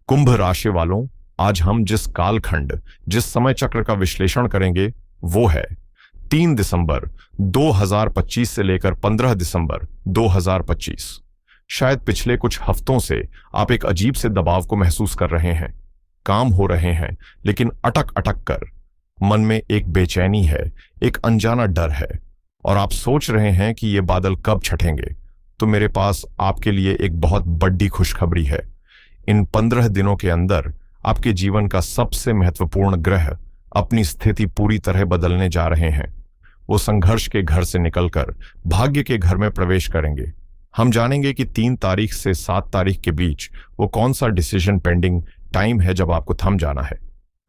कुंभ राशि वालों, आज हम जिस कालखंड, जिस समय चक्र का विश्लेषण करेंगे वो है 3 दिसंबर 2025 से लेकर 15 दिसंबर 2025। शायद पिछले कुछ हफ्तों से आप एक अजीब से दबाव को महसूस कर रहे हैं। काम हो रहे हैं लेकिन अटक अटक कर। मन में एक बेचैनी है, एक अनजाना डर है और आप सोच रहे हैं कि ये बादल कब छटेंगे। तो मेरे पास आपके लिए एक बहुत बड़ी खुशखबरी है। इन 15 दिनों के अंदर आपके जीवन का सबसे महत्वपूर्ण ग्रह अपनी स्थिति पूरी तरह बदलने जा रहे हैं। वो संघर्ष के घर से निकलकर भाग्य के घर में प्रवेश करेंगे। हम जानेंगे कि 3 तारीख से 7 तारीख के बीच वो कौन सा डिसीजन पेंडिंग टाइम है जब आपको थम जाना है।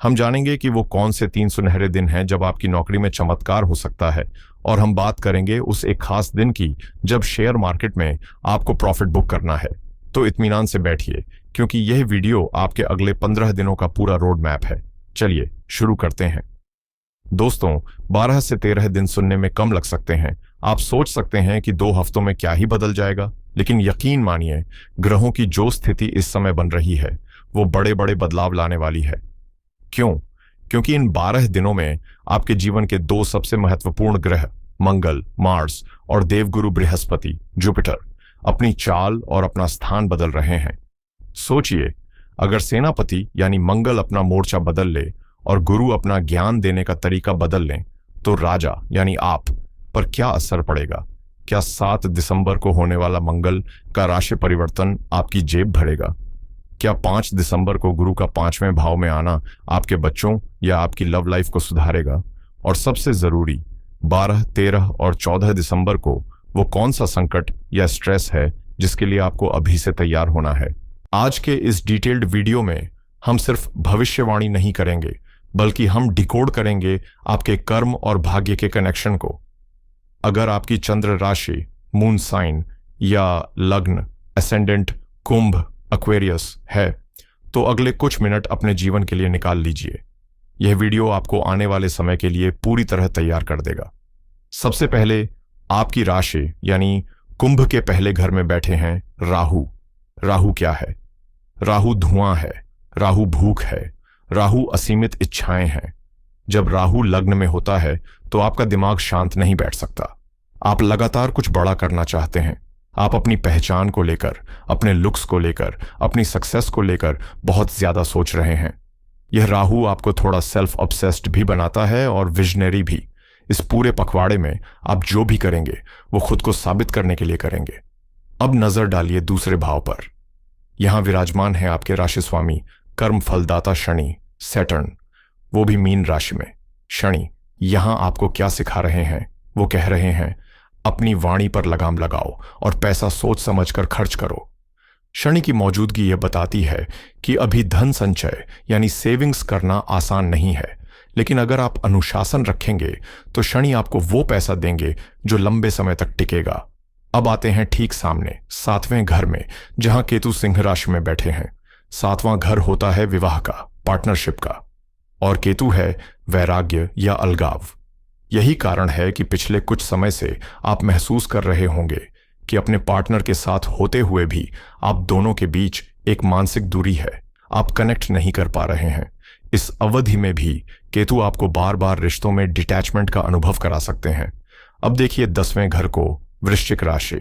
हम जानेंगे कि वो कौन से 3 सुनहरे दिन हैं जब आपकी नौकरी में चमत्कार हो सकता है। और हम बात करेंगे उस एक खास दिन की जब शेयर मार्केट में आपको प्रॉफिट बुक करना है। तो इत्मीनान से बैठिए, क्योंकि यह वीडियो आपके अगले 15 दिनों का पूरा रोड मैप है। चलिए शुरू करते हैं। दोस्तों, 12 से 13 दिन सुनने में कम लग सकते हैं। आप सोच सकते हैं कि 2 हफ्तों में क्या ही बदल जाएगा, लेकिन यकीन मानिए, ग्रहों की जो स्थिति इस समय बन रही है वो बड़े बड़े बदलाव लाने वाली है। क्यों? क्योंकि इन 12 दिनों में आपके जीवन के 2 सबसे महत्वपूर्ण ग्रह मंगल, मार्स और देवगुरु बृहस्पति, जुपिटर, अपनी चाल और अपना स्थान बदल रहे हैं। सोचिए, अगर सेनापति यानी मंगल अपना मोर्चा बदल ले और गुरु अपना ज्ञान देने का तरीका बदल लें, तो राजा यानी आप पर क्या असर पड़ेगा? क्या 7 दिसंबर को होने वाला मंगल का राशि परिवर्तन आपकी जेब भरेगा? क्या 5 दिसंबर को गुरु का 5वें भाव में आना आपके बच्चों या आपकी लव लाइफ को सुधारेगा? और सबसे जरूरी, 12, 13 और 14 दिसंबर को वो कौन सा संकट या स्ट्रेस है जिसके लिए आपको अभी से तैयार होना है? आज के इस डिटेल्ड वीडियो में हम सिर्फ भविष्यवाणी नहीं करेंगे, बल्कि हम डिकोड करेंगे आपके कर्म और भाग्य के कनेक्शन को। अगर आपकी चंद्र राशि, मून साइन या लग्न, एसेंडेंट कुंभ, एक्वेरियस है, तो अगले कुछ मिनट अपने जीवन के लिए निकाल लीजिए। यह वीडियो आपको आने वाले समय के लिए पूरी तरह तैयार कर देगा। सबसे पहले आपकी राशि यानी कुंभ के पहले घर में बैठे हैं राहु। राहु क्या है? राहु धुआं है, राहु भूख है, राहु असीमित इच्छाएं हैं। जब राहु लग्न में होता है तो आपका दिमाग शांत नहीं बैठ सकता। आप लगातार कुछ बड़ा करना चाहते हैं। आप अपनी पहचान को लेकर, अपने लुक्स को लेकर, अपनी सक्सेस को लेकर बहुत ज्यादा सोच रहे हैं। यह राहु आपको थोड़ा सेल्फ ऑब्सेस्ड भी बनाता है और विजनरी भी। इस पूरे पखवाड़े में आप जो भी करेंगे वो खुद को साबित करने के लिए करेंगे। अब नजर डालिए दूसरे भाव पर। यहां विराजमान है आपके राशि स्वामी, कर्म फलदाता शनि, सैटर्न, वो भी मीन राशि में। शनि यहां आपको क्या सिखा रहे हैं? वो कह रहे हैं, अपनी वाणी पर लगाम लगाओ और पैसा सोच समझकर खर्च करो। शनि की मौजूदगी यह बताती है कि अभी धन संचय यानी सेविंग्स करना आसान नहीं है, लेकिन अगर आप अनुशासन रखेंगे तो शनि आपको वो पैसा देंगे जो लंबे समय तक टिकेगा। अब आते हैं ठीक सामने 7वें घर में, जहां केतु सिंह राशि में बैठे हैं। 7वां घर होता है विवाह का, पार्टनरशिप का, और केतु है वैराग्य या अलगाव। यही कारण है कि पिछले कुछ समय से आप महसूस कर रहे होंगे कि अपने पार्टनर के साथ होते हुए भी आप दोनों के बीच एक मानसिक दूरी है। आप कनेक्ट नहीं कर पा रहे हैं। इस अवधि में भी केतु आपको बार बार रिश्तों में डिटैचमेंट का अनुभव करा सकते हैं। अब देखिए 10वें घर को, वृश्चिक राशि।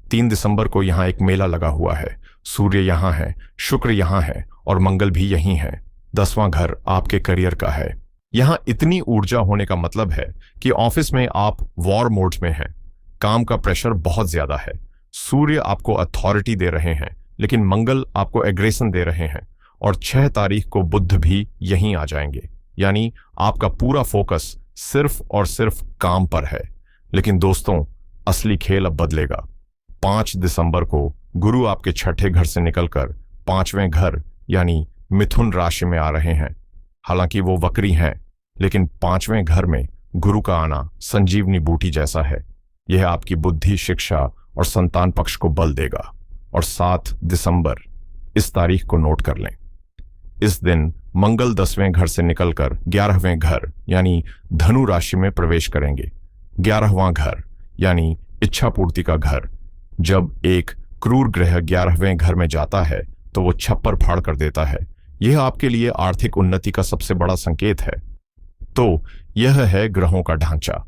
3 दिसंबर को यहां एक मेला लगा हुआ है। सूर्य यहां है, शुक्र यहां है और मंगल भी यहीं है। 10वां घर आपके करियर का है। यहां इतनी ऊर्जा होने का मतलब है कि ऑफिस में आप वॉर मोड में हैं। काम का प्रेशर बहुत ज्यादा है। सूर्य आपको अथॉरिटी दे रहे हैं, लेकिन मंगल आपको एग्रेशन दे रहे हैं। और 6 तारीख को बुध भी यहीं आ जाएंगे। यानी आपका पूरा फोकस सिर्फ और सिर्फ काम पर है। लेकिन दोस्तों, असली खेल अब बदलेगा। 5 दिसंबर को गुरु आपके 6ठे घर से निकलकर 5वें घर यानी मिथुन राशि में आ रहे हैं। हालांकि वो वक्री हैं, लेकिन 5वें घर में गुरु का आना संजीवनी बूटी जैसा है। यह आपकी बुद्धि, शिक्षा और संतान पक्ष को बल देगा। और 7 दिसंबर, इस तारीख को नोट कर लें। इस दिन मंगल 10वें घर से निकलकर 11वें घर यानी धनु राशि में प्रवेश करेंगे। 11वां घर यानी इच्छा पूर्ति का घर। जब एक क्रूर ग्रह 11वें घर में जाता है तो वो छप्पर फाड़ कर देता है। यह आपके लिए आर्थिक उन्नति का सबसे बड़ा संकेत है। तो यह है ग्रहों का ढांचा।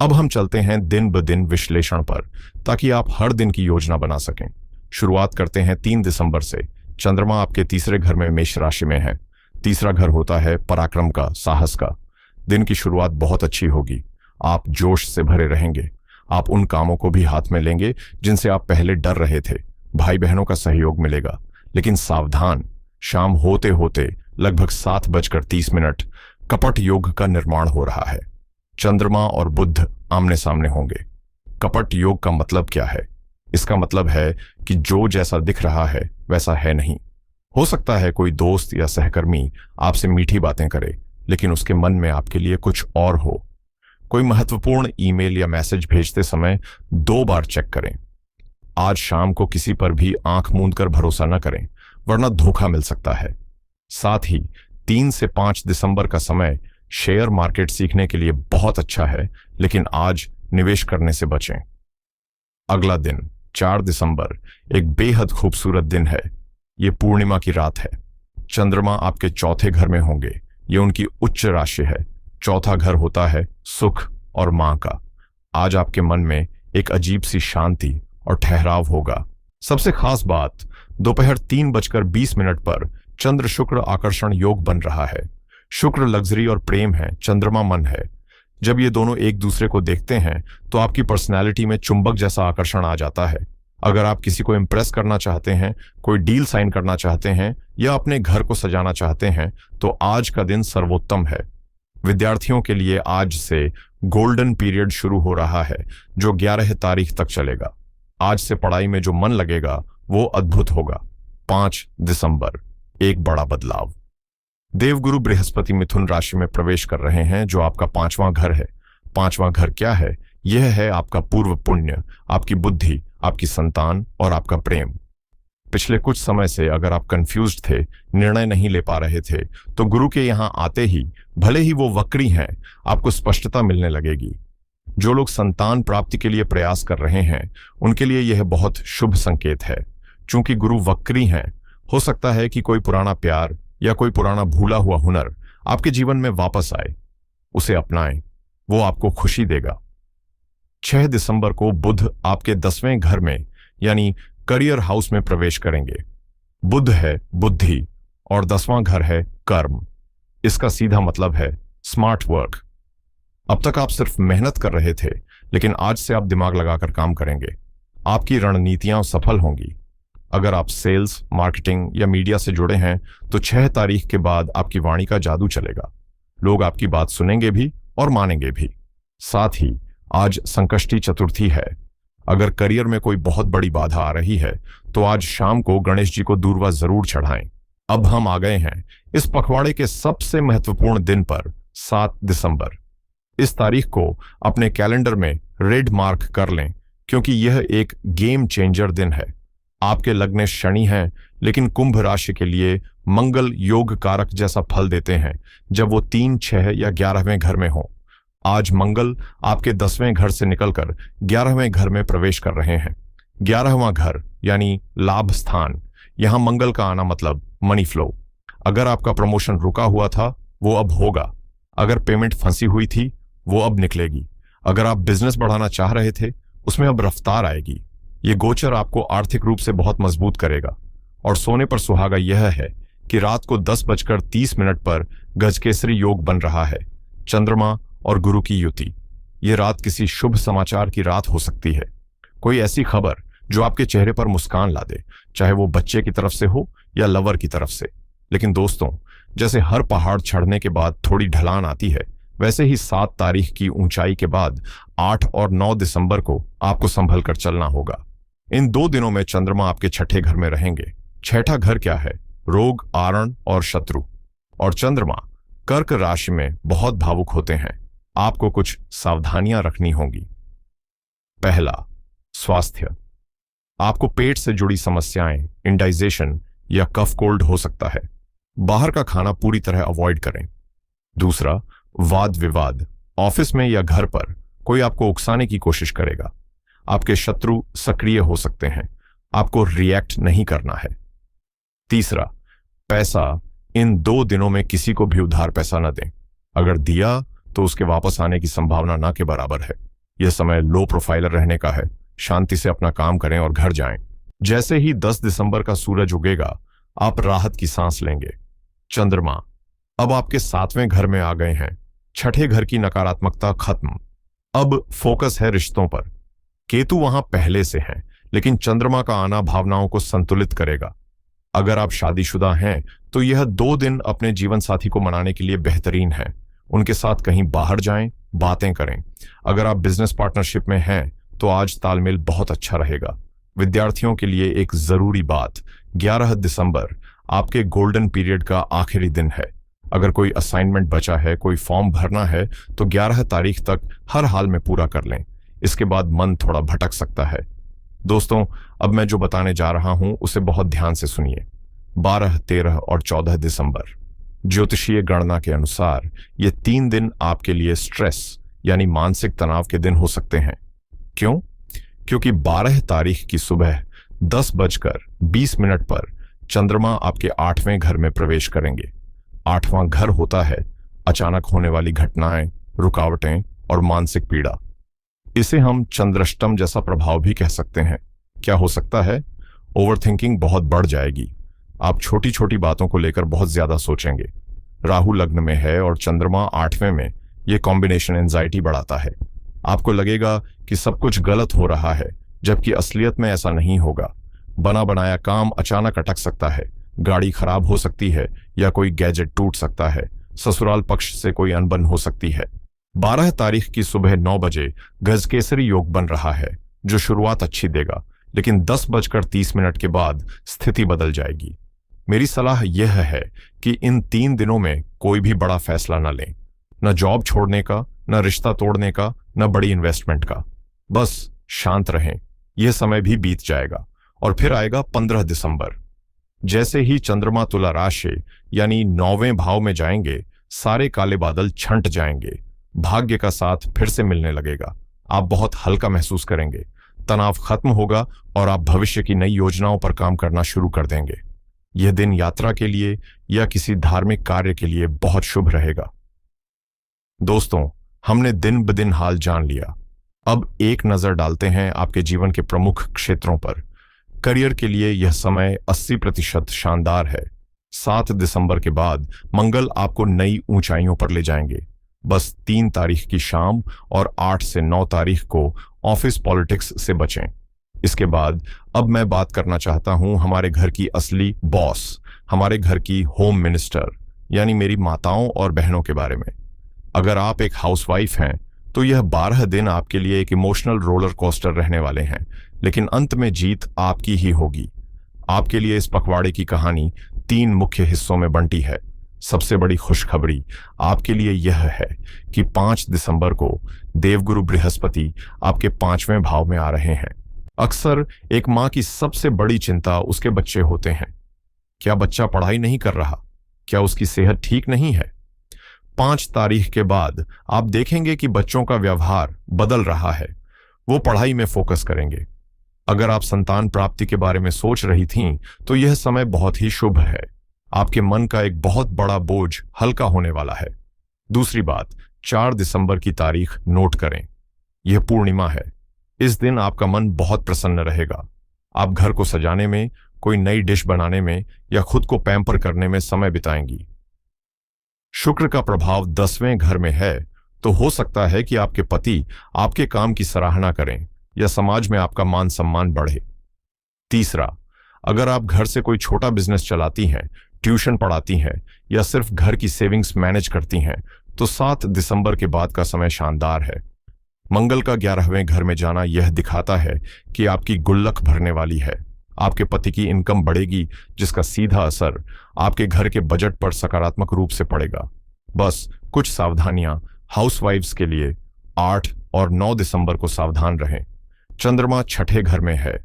अब हम चलते हैं दिन ब दिन विश्लेषण पर, ताकि आप हर दिन की योजना बना सकें। शुरुआत करते हैं 3 दिसंबर से। चंद्रमा आपके तीसरे घर में मेष राशि में है। तीसरा घर होता है पराक्रम का, साहस का। दिन की शुरुआत बहुत अच्छी होगी। आप जोश से भरे रहेंगे। आप उन कामों को भी हाथ में लेंगे जिनसे आप पहले डर रहे थे। भाई बहनों का सहयोग मिलेगा, लेकिन सावधान, शाम होते होते लगभग 7:30 कपट योग का निर्माण हो रहा है। चंद्रमा और बुध आमने सामने होंगे। कपट योग का मतलब क्या है? इसका मतलब है कि जो जैसा दिख रहा है वैसा है नहीं। हो सकता है कोई दोस्त या सहकर्मी आपसे मीठी बातें करे, लेकिन उसके मन में आपके लिए कुछ और हो। कोई महत्वपूर्ण ईमेल या मैसेज भेजते समय 2 बार चेक करें। आज शाम को किसी पर भी आंख मूंद कर भरोसा न करें, वरना धोखा मिल सकता है। साथ ही 3 से 5 दिसंबर का समय शेयर मार्केट सीखने के लिए बहुत अच्छा है, लेकिन आज निवेश करने से बचें। अगला दिन 4 दिसंबर एक बेहद खूबसूरत दिन है। ये पूर्णिमा की रात है। चंद्रमा आपके चौथे घर में होंगे। ये उनकी उच्च राशि है। चौथा घर होता है सुख और मां का। आज आपके मन में एक अजीब सी शांति और ठहराव होगा। सबसे खास बात, दोपहर 3:20 पर चंद्र शुक्र आकर्षण योग बन रहा है। शुक्र लग्जरी और प्रेम है, चंद्रमा मन है। जब ये दोनों एक दूसरे को देखते हैं तो आपकी पर्सनैलिटी में चुंबक जैसा आकर्षण आ जाता है। अगर आप किसी को इम्प्रेस करना चाहते हैं, कोई डील साइन करना चाहते हैं या अपने घर को सजाना चाहते हैं, तो आज का दिन सर्वोत्तम है। विद्यार्थियों के लिए आज से गोल्डन पीरियड शुरू हो रहा है, जो 11 तारीख तक चलेगा। आज से पढ़ाई में जो मन लगेगा वो अद्भुत होगा। 5 दिसंबर एक बड़ा बदलाव। देवगुरु बृहस्पति मिथुन राशि में प्रवेश कर रहे हैं, जो आपका 5वां घर है। 5वां घर क्या है? यह है आपका पूर्व पुण्य, आपकी बुद्धि, आपकी संतान और आपका प्रेम। पिछले कुछ समय से अगर आप कंफ्यूज्ड थे, निर्णय नहीं ले पा रहे थे, तो गुरु के यहां आते ही, भले ही वो वक्री हैं, आपको स्पष्टता मिलने लगेगी। जो लोग संतान प्राप्ति के लिए प्रयास कर रहे हैं, उनके लिए यह बहुत शुभ संकेत है। चूंकि गुरु वक्री हैं, हो सकता है कि कोई पुराना प्यार या कोई पुराना भूला हुआ हुनर आपके जीवन में वापस आए। उसे अपनाएं, वो आपको खुशी देगा। 6 दिसंबर को बुध आपके 10वें घर में यानी करियर हाउस में प्रवेश करेंगे। बुध है बुद्धि और 10वां घर है कर्म। इसका सीधा मतलब है स्मार्ट वर्क। अब तक आप सिर्फ मेहनत कर रहे थे, लेकिन आज से आप दिमाग लगाकर काम करेंगे। आपकी रणनीतियां सफल होंगी। अगर आप सेल्स, मार्केटिंग या मीडिया से जुड़े हैं, तो 6 तारीख के बाद आपकी वाणी का जादू चलेगा। लोग आपकी बात सुनेंगे भी और मानेंगे भी। साथ ही आज संकष्टी चतुर्थी है। अगर करियर में कोई बहुत बड़ी बाधा आ रही है, तो आज शाम को गणेश जी को दूर्वा जरूर चढ़ाएं। अब हम आ गए हैं इस पखवाड़े के सबसे महत्वपूर्ण दिन पर, 7 दिसंबर। इस तारीख को अपने कैलेंडर में रेड मार्क कर लें, क्योंकि यह एक गेम चेंजर दिन है। आपके लग्न शनि हैं, लेकिन कुंभ राशि के लिए मंगल योग कारक जैसा फल देते हैं जब वो 3, 6 या 11वें घर में हो। आज मंगल आपके 10वें घर से निकलकर 11वें घर में प्रवेश कर रहे हैं। 11वां घर यानी लाभ स्थान। यहां मंगल का आना मतलब मनी फ्लो। अगर आपका प्रमोशन रुका हुआ था, वो अब होगा। अगर पेमेंट फंसी हुई थी, वो अब निकलेगी। अगर आप बिजनेस बढ़ाना चाह रहे थे, उसमें अब रफ्तार आएगी। ये गोचर आपको आर्थिक रूप से बहुत मजबूत करेगा। और सोने पर सुहागा यह है कि रात को 10:30 पर गजकेसरी योग बन रहा है। चंद्रमा और गुरु की युति। ये रात किसी शुभ समाचार की रात हो सकती है। कोई ऐसी खबर जो आपके चेहरे पर मुस्कान ला दे, चाहे वो बच्चे की तरफ से हो या लवर की तरफ से। लेकिन दोस्तों, जैसे हर पहाड़ चढ़ने के बाद थोड़ी ढलान आती है, वैसे ही 7 तारीख की ऊंचाई के बाद 8 और 9 दिसंबर को आपको संभल कर चलना होगा। इन 2 दिनों में चंद्रमा आपके 6ठे घर में रहेंगे। 6ठा घर क्या है? रोग, आरण और शत्रु। और चंद्रमा कर्क राशि में बहुत भावुक होते हैं। आपको कुछ सावधानियां रखनी होंगी। पहला, स्वास्थ्य। आपको पेट से जुड़ी समस्याएं, इंडाइजेशन या कफ कोल्ड हो सकता है। बाहर का खाना पूरी तरह अवॉइड करें। दूसरा, वाद विवाद। ऑफिस में या घर पर कोई आपको उकसाने की कोशिश करेगा। आपके शत्रु सक्रिय हो सकते हैं। आपको रिएक्ट नहीं करना है। तीसरा, पैसा, इन 2 दिनों में किसी को भी उधार पैसा न दें। अगर दिया तो उसके वापस आने की संभावना ना के बराबर है। यह समय लो प्रोफाइलर रहने का है। शांति से अपना काम करें और घर जाएं। जैसे ही 10 दिसंबर का सूरज उगेगा, आप राहत की सांस लेंगे। चंद्रमा अब आपके 7वें घर में आ गए हैं। छठे घर की नकारात्मकता खत्म। अब फोकस है रिश्तों पर। केतु वहां पहले से हैं, लेकिन चंद्रमा का आना भावनाओं को संतुलित करेगा। अगर आप शादीशुदा हैं तो यह 2 दिन अपने जीवन साथी को मनाने के लिए बेहतरीन है। उनके साथ कहीं बाहर जाएं, बातें करें। अगर आप बिजनेस पार्टनरशिप में हैं तो आज तालमेल बहुत अच्छा रहेगा। विद्यार्थियों के लिए एक जरूरी बात, 11 दिसंबर आपके गोल्डन पीरियड का आखिरी दिन है। अगर कोई असाइनमेंट बचा है, कोई फॉर्म भरना है, तो 11 तारीख तक हर हाल में पूरा कर लें। इसके बाद मन थोड़ा भटक सकता है। दोस्तों, अब मैं जो बताने जा रहा हूं उसे बहुत ध्यान से सुनिए। 12, 13 और 14 दिसंबर ज्योतिषीय गणना के अनुसार ये 3 दिन आपके लिए स्ट्रेस यानी मानसिक तनाव के दिन हो सकते हैं। क्यों? क्योंकि 12 तारीख की सुबह 10:20 पर चंद्रमा आपके 8वें घर में प्रवेश करेंगे। 8वां घर होता है अचानक होने वाली घटनाएं, रुकावटें और मानसिक पीड़ा। इसे हम चंद्रष्टम जैसा प्रभाव भी कह सकते हैं। क्या हो सकता है? ओवरथिंकिंग बहुत बढ़ जाएगी। आप छोटी छोटी बातों को लेकर बहुत ज्यादा सोचेंगे। राहु लग्न में है और चंद्रमा 8वें में। यह कॉम्बिनेशन एंजाइटी बढ़ाता है। आपको लगेगा कि सब कुछ गलत हो रहा है, जबकि असलियत में ऐसा नहीं होगा। बना बनाया काम अचानक अटक सकता है, गाड़ी खराब हो सकती है या कोई गैजेट टूट सकता है, ससुराल पक्ष से कोई अनबन हो सकती है। 12 तारीख की सुबह 9 बजे गजकेसरी योग बन रहा है, जो शुरुआत अच्छी देगा, लेकिन 10:30 के बाद स्थिति बदल जाएगी। मेरी सलाह यह है कि इन 3 दिनों में कोई भी बड़ा फैसला न लें। न जॉब छोड़ने का, न रिश्ता तोड़ने का, न बड़ी इन्वेस्टमेंट का। बस शांत रहें। यह समय भी बीत जाएगा और फिर आएगा 15 दिसंबर। जैसे ही चंद्रमा तुला राशि यानी 9वें भाव में जाएंगे, सारे काले बादल छंट जाएंगे। भाग्य का साथ फिर से मिलने लगेगा। आप बहुत हल्का महसूस करेंगे। तनाव खत्म होगा और आप भविष्य की नई योजनाओं पर काम करना शुरू कर देंगे। यह दिन यात्रा के लिए या किसी धार्मिक कार्य के लिए बहुत शुभ रहेगा। दोस्तों, हमने दिन ब दिन हाल जान लिया। अब एक नजर डालते हैं आपके जीवन के प्रमुख क्षेत्रों पर। करियर के लिए यह समय 80% शानदार है। 7 दिसंबर के बाद मंगल आपको नई ऊंचाइयों पर ले जाएंगे। बस 3 तारीख की शाम और 8 से 9 तारीख को ऑफिस पॉलिटिक्स से बचें। इसके बाद अब मैं बात करना चाहता हूं हमारे घर की असली बॉस, हमारे घर की होम मिनिस्टर यानी मेरी माताओं और बहनों के बारे में। अगर आप एक हाउसवाइफ हैं तो यह 12 दिन आपके लिए एक इमोशनल रोलर कोस्टर रहने वाले हैं, लेकिन अंत में जीत आपकी ही होगी। आपके लिए इस पखवाड़े की कहानी 3 मुख्य हिस्सों में बंटी है। सबसे बड़ी खुशखबरी आपके लिए यह है कि 5 दिसंबर को देवगुरु बृहस्पति आपके 5वें भाव में आ रहे हैं। अक्सर एक मां की सबसे बड़ी चिंता उसके बच्चे होते हैं। क्या बच्चा पढ़ाई नहीं कर रहा? क्या उसकी सेहत ठीक नहीं है? 5 तारीख के बाद आप देखेंगे कि बच्चों का व्यवहार बदल रहा है। वो पढ़ाई में फोकस करेंगे। अगर आप संतान प्राप्ति के बारे में सोच रही थीं, तो यह समय बहुत ही शुभ है। आपके मन का एक बहुत बड़ा बोझ हल्का होने वाला है। दूसरी बात, 4 दिसंबर की तारीख नोट करें। यह पूर्णिमा है। इस दिन आपका मन बहुत प्रसन्न रहेगा। आप घर को सजाने में, कोई नई डिश बनाने में या खुद को पैम्पर करने में समय बिताएंगी। शुक्र का प्रभाव 10वें घर में है, तो हो सकता है कि आपके पति आपके काम की सराहना करें या समाज में आपका मान सम्मान बढ़े। तीसरा, अगर आप घर से कोई छोटा बिजनेस चलाती हैं, ट्यूशन पढ़ाती हैं या सिर्फ घर की सेविंग्स मैनेज करती हैं, तो 7 दिसंबर के बाद का समय शानदार है। मंगल का 11वें घर में जाना यह दिखाता है कि आपकी गुल्लक भरने वाली है। आपके पति की इनकम बढ़ेगी, जिसका सीधा असर आपके घर के बजट पर सकारात्मक रूप से पड़ेगा। बस कुछ सावधानियां हाउसवाइफ्स के लिए। 8 और 9 दिसंबर को सावधान रहें। चंद्रमा 6ठे घर में है।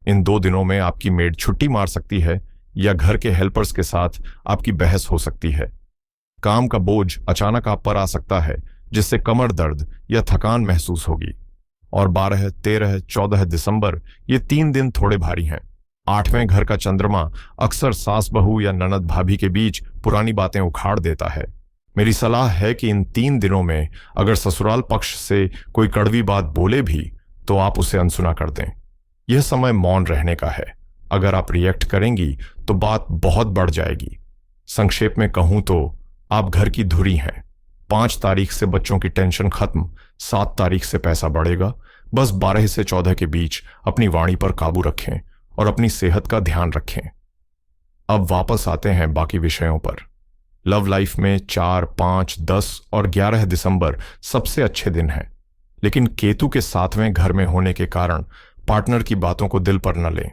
इन 2 दिनों में आपकी मेड छुट्टी मार सकती है या घर के हेल्पर्स के साथ आपकी बहस हो सकती है। काम का बोझ अचानक आप पर आ सकता है, जिससे कमर दर्द या थकान महसूस होगी। और 12, 13, 14 दिसंबर ये 3 दिन थोड़े भारी हैं। 8वें घर का चंद्रमा अक्सर सास बहू या ननद भाभी के बीच पुरानी बातें उखाड़ देता है। मेरी सलाह है कि इन 3 दिनों में अगर ससुराल पक्ष से कोई कड़वी बात बोले भी तो आप उसे अनसुना कर दें। यह समय मौन रहने का है। अगर आप रिएक्ट करेंगी तो बात बहुत बढ़ जाएगी। संक्षेप में कहूं तो आप घर की धुरी हैं। 5 तारीख से बच्चों की टेंशन खत्म, 7 तारीख से पैसा बढ़ेगा। बस 12 से 14 के बीच अपनी वाणी पर काबू रखें और अपनी सेहत का ध्यान रखें। अब वापस आते हैं बाकी विषयों पर। लव लाइफ में 4, 5, 10 और 11 दिसंबर सबसे अच्छे दिन हैं, लेकिन केतु के 7वें घर में होने के कारण पार्टनर की बातों को दिल पर न लें।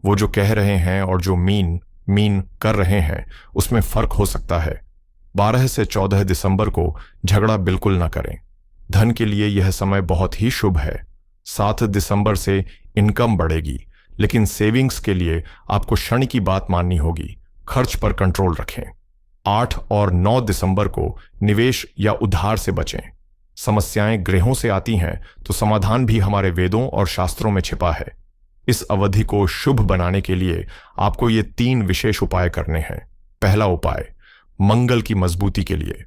वो जो कह रहे हैं और जो मीन कर रहे हैं उसमें फर्क हो सकता है। 12 से 14 दिसंबर को झगड़ा बिल्कुल न करें। धन के लिए यह समय बहुत ही शुभ है। 7 दिसंबर से इनकम बढ़ेगी, लेकिन सेविंग्स के लिए आपको क्षण की बात माननी होगी। खर्च पर कंट्रोल रखें। 8 और 9 दिसंबर को निवेश या उधार से बचें। समस्याएं ग्रहों से आती हैं तो समाधान भी हमारे वेदों और शास्त्रों में छिपा है। इस अवधि को शुभ बनाने के लिए आपको ये 3 विशेष उपाय करने हैं। पहला उपाय, मंगल की मजबूती के लिए।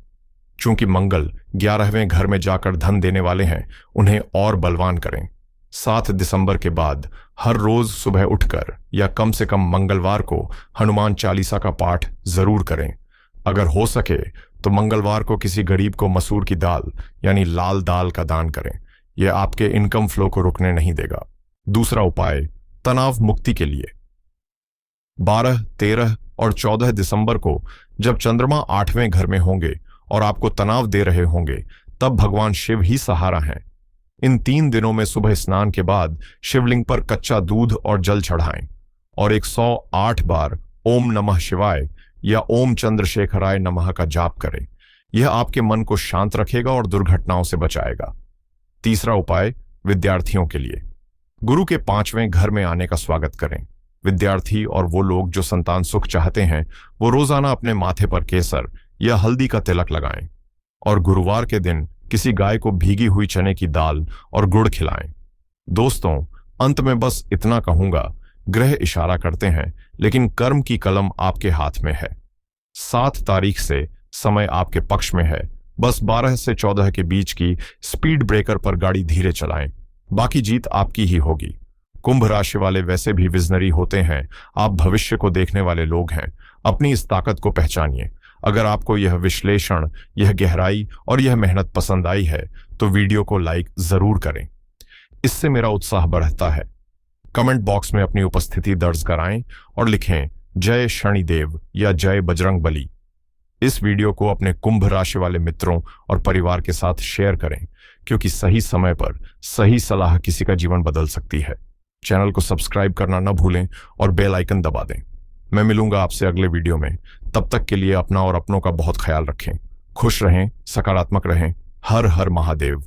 चूंकि मंगल 11वें घर में जाकर धन देने वाले हैं, उन्हें और बलवान करें। 7 दिसंबर के बाद हर रोज सुबह उठकर या कम से कम मंगलवार को हनुमान चालीसा का पाठ जरूर करें। अगर हो सके तो मंगलवार को किसी गरीब को मसूर की दाल यानी लाल दाल का दान करें। यह आपके इनकम फ्लो को रुकने नहीं देगा। दूसरा उपाय, तनाव मुक्ति के लिए। 12, 13 और 14 दिसंबर को जब चंद्रमा 8वें घर में होंगे और आपको तनाव दे रहे होंगे, तब भगवान शिव ही सहारा हैं। इन 3 दिनों में सुबह स्नान के बाद शिवलिंग पर कच्चा दूध और जल चढ़ाएं और 108 बार ओम नमः शिवाय या ओम चंद्रशेखराय नमः का जाप करें। यह आपके मन को शांत रखेगा और दुर्घटनाओं से बचाएगा। तीसरा उपाय, विद्यार्थियों के लिए। गुरु के 5वें घर में आने का स्वागत करें। विद्यार्थी और वो लोग जो संतान सुख चाहते हैं, वो रोजाना अपने माथे पर केसर या हल्दी का तिलक लगाएं और गुरुवार के दिन किसी गाय को भीगी हुई चने की दाल और गुड़ खिलाएं। दोस्तों, अंत में बस इतना कहूंगा, ग्रह इशारा करते हैं लेकिन कर्म की कलम आपके हाथ में है। 7 तारीख से समय आपके पक्ष में है। बस 12 से 14 के बीच की स्पीड ब्रेकर पर गाड़ी धीरे चलाएं, बाकी जीत आपकी ही होगी। कुंभ राशि वाले वैसे भी विजनरी होते हैं। आप भविष्य को देखने वाले लोग हैं। अपनी इस ताकत को पहचानिए। अगर आपको यह विश्लेषण, यह गहराई और यह मेहनत पसंद आई है तो वीडियो को लाइक जरूर करें। इससे मेरा उत्साह बढ़ता है। कमेंट बॉक्स में अपनी उपस्थिति दर्ज कराएं और लिखें जय शनिदेव या जय बजरंग बली। इस वीडियो को अपने कुंभ राशि वाले मित्रों और परिवार के साथ शेयर करें, क्योंकि सही समय पर सही सलाह किसी का जीवन बदल सकती है। चैनल को सब्सक्राइब करना न भूलें और बेल आइकन दबा दें। मैं मिलूंगा आपसे अगले वीडियो में। तब तक के लिए अपना और अपनों का बहुत ख्याल रखें। खुश रहें, सकारात्मक रहें। हर हर महादेव।